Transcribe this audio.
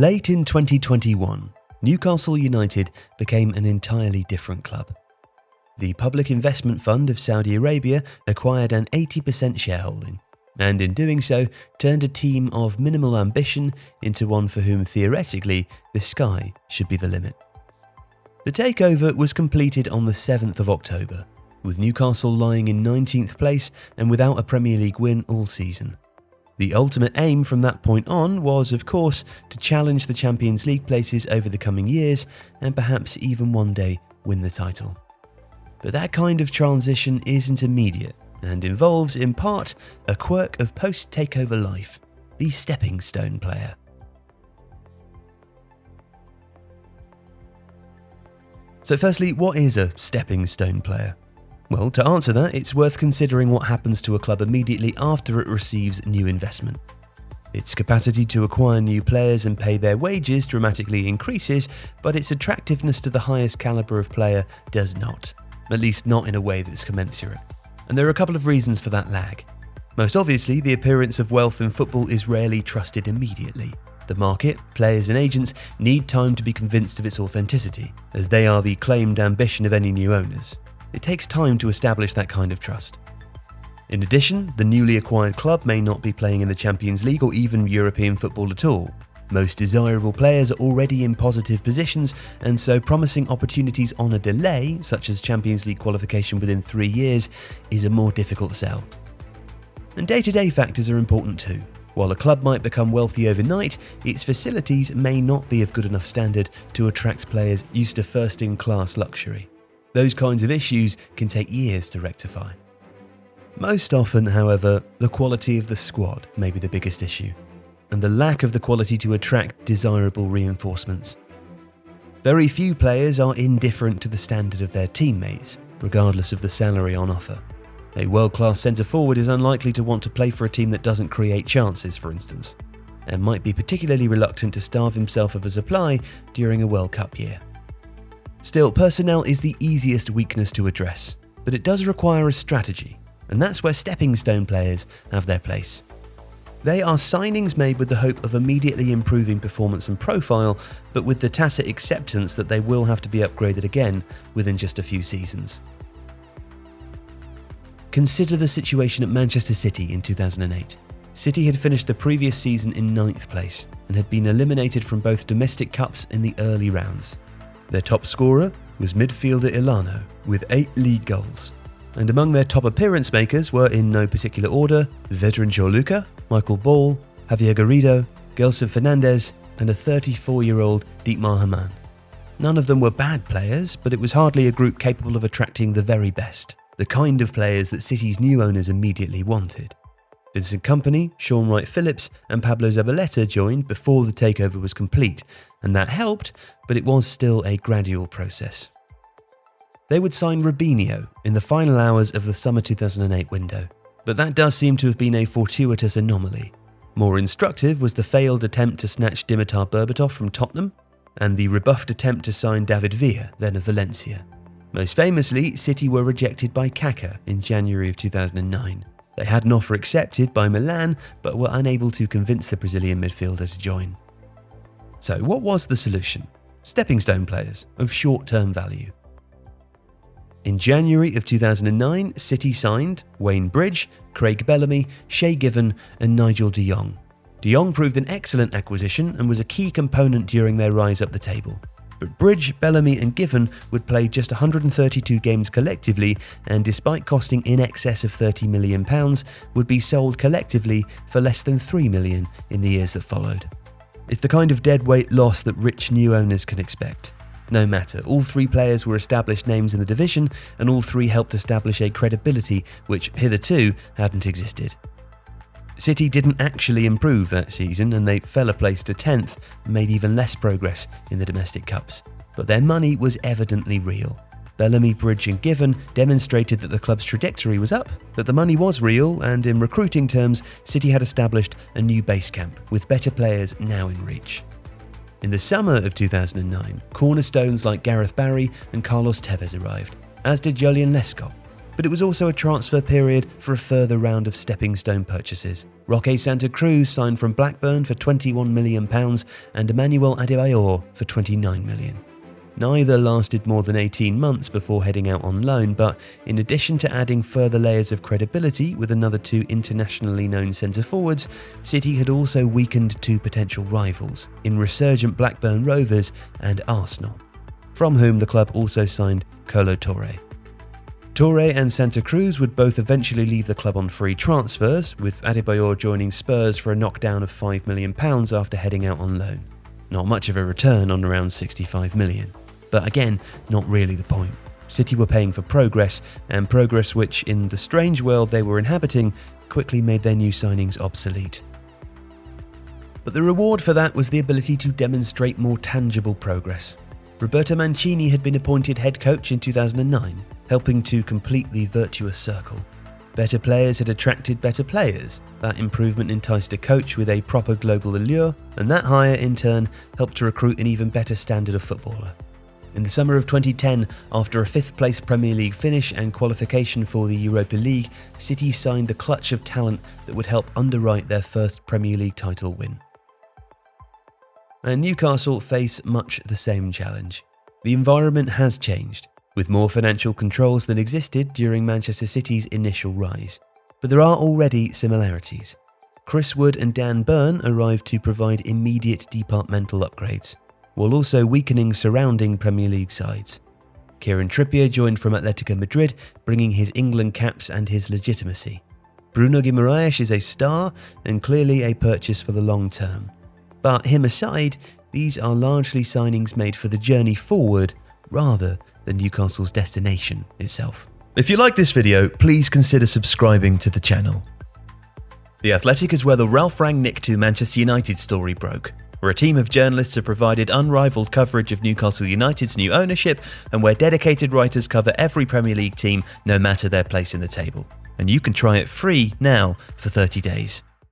Late in 2021, Newcastle United became an entirely different club. The Public Investment Fund of Saudi Arabia acquired an 80% shareholding, and in doing so, turned a team of minimal ambition into one for whom theoretically the sky should be the limit. The takeover was completed on the 7th of October, with Newcastle lying in 19th place and without a Premier League win all season. The ultimate aim from that point on was, of course, to challenge the Champions League places over the coming years and perhaps even one day win the title. But that kind of transition isn't immediate and involves, in part, a quirk of post-takeover life, the stepping stone player. So firstly, what is a stepping stone player? Well, to answer that, it's worth considering what happens to a club immediately after it receives new investment. Its capacity to acquire new players and pay their wages dramatically increases, but its attractiveness to the highest caliber of player does not, at least not in a way that's commensurate. And there are a couple of reasons for that lag. Most obviously, the appearance of wealth in football is rarely trusted immediately. The market, players and agents need time to be convinced of its authenticity, as they are the claimed ambition of any new owners. It takes time to establish that kind of trust. In addition, the newly acquired club may not be playing in the Champions League or even European football at all. Most desirable players are already in positive positions, and so promising opportunities on a delay, such as Champions League qualification within 3 years, is a more difficult sell. And day-to-day factors are important too. While a club might become wealthy overnight, its facilities may not be of good enough standard to attract players used to first-in-class luxury. Those kinds of issues can take years to rectify. Most often, however, the quality of the squad may be the biggest issue, and the lack of the quality to attract desirable reinforcements. Very few players are indifferent to the standard of their teammates, regardless of the salary on offer. A world-class centre-forward is unlikely to want to play for a team that doesn't create chances, for instance, and might be particularly reluctant to starve himself of a supply during a World Cup year. Still, personnel is the easiest weakness to address, but it does require a strategy, and that's where stepping stone players have their place. They are signings made with the hope of immediately improving performance and profile, but with the tacit acceptance that they will have to be upgraded again within just a few seasons. Consider the situation at Manchester City in 2008. City had finished the previous season in 9th place and had been eliminated from both domestic cups in the early rounds. Their top scorer was midfielder Ilano with 8 league goals. And among their top appearance makers were, in no particular order, veteran Joe Luca, Michael Ball, Javier Garrido, Gelson Fernandez, and a 34-year-old Dietmar Hamann. None of them were bad players, but it was hardly a group capable of attracting the very best, the kind of players that City's new owners immediately wanted. Vincent Kompany, Sean Wright-Phillips, and Pablo Zabaleta joined before the takeover was complete, and that helped, but it was still a gradual process. They would sign Robinho in the final hours of the summer 2008 window, but that does seem to have been a fortuitous anomaly. More instructive was the failed attempt to snatch Dimitar Berbatov from Tottenham, and the rebuffed attempt to sign David Villa, then of Valencia. Most famously, City were rejected by Kaká in January of 2009. They had an offer accepted by Milan, but were unable to convince the Brazilian midfielder to join. So what was the solution? Stepping stone players of short-term value. In January of 2009, City signed Wayne Bridge, Craig Bellamy, Shay Given and Nigel de Jong. De Jong proved an excellent acquisition and was a key component during their rise up the table. But Bridge, Bellamy and Given would play just 132 games collectively, and despite costing in excess of £30 million, would be sold collectively for less than £3 million in the years that followed. It's the kind of deadweight loss that rich new owners can expect. No matter, all 3 players were established names in the division, and all 3 helped establish a credibility which hitherto hadn't existed. City didn't actually improve that season, and they fell a place to 10th and made even less progress in the domestic cups. But their money was evidently real. Bellamy, Bridge and Given demonstrated that the club's trajectory was up, that the money was real, and in recruiting terms, City had established a new base camp with better players now in reach. In the summer of 2009, cornerstones like Gareth Barry and Carlos Tevez arrived, as did Julian Lescott. but it was also a transfer period for a further round of stepping stone purchases. Roque Santa Cruz signed from Blackburn for £21 million and Emmanuel Adebayor for £29 million. Neither lasted more than 18 months before heading out on loan, but in addition to adding further layers of credibility with another two internationally known centre-forwards, City had also weakened two potential rivals in resurgent Blackburn Rovers and Arsenal, from whom the club also signed Kolo Touré. Touré and Santa Cruz would both eventually leave the club on free transfers, with Adebayor joining Spurs for a knockdown of £5 million after heading out on loan. Not much of a return on around £65 million. But again, not really the point. City were paying for progress, and progress which, in the strange world they were inhabiting, quickly made their new signings obsolete. But the reward for that was the ability to demonstrate more tangible progress. Roberto Mancini had been appointed head coach in 2009, helping to complete the virtuous circle. Better players had attracted better players. That improvement enticed a coach with a proper global allure, and that hire in turn helped to recruit an even better standard of footballer. In the summer of 2010, after a fifth-place Premier League finish and qualification for the Europa League, City signed the clutch of talent that would help underwrite their first Premier League title win. And Newcastle face much the same challenge. The environment has changed, with more financial controls than existed during Manchester City's initial rise. But there are already similarities. Chris Wood and Dan Burn arrived to provide immediate departmental upgrades, while also weakening surrounding Premier League sides. Kieran Trippier joined from Atletico Madrid, bringing his England caps and his legitimacy. Bruno Guimaraes is a star and clearly a purchase for the long term. But him aside, these are largely signings made for the journey forward rather than Newcastle's destination itself. If you like this video, please consider subscribing to the channel. The Athletic is where the Ralph Rangnick to Manchester United story broke, where a team of journalists have provided unrivaled coverage of Newcastle United's new ownership, and where dedicated writers cover every Premier League team no matter their place in the table. And you can try it free now for 30 days.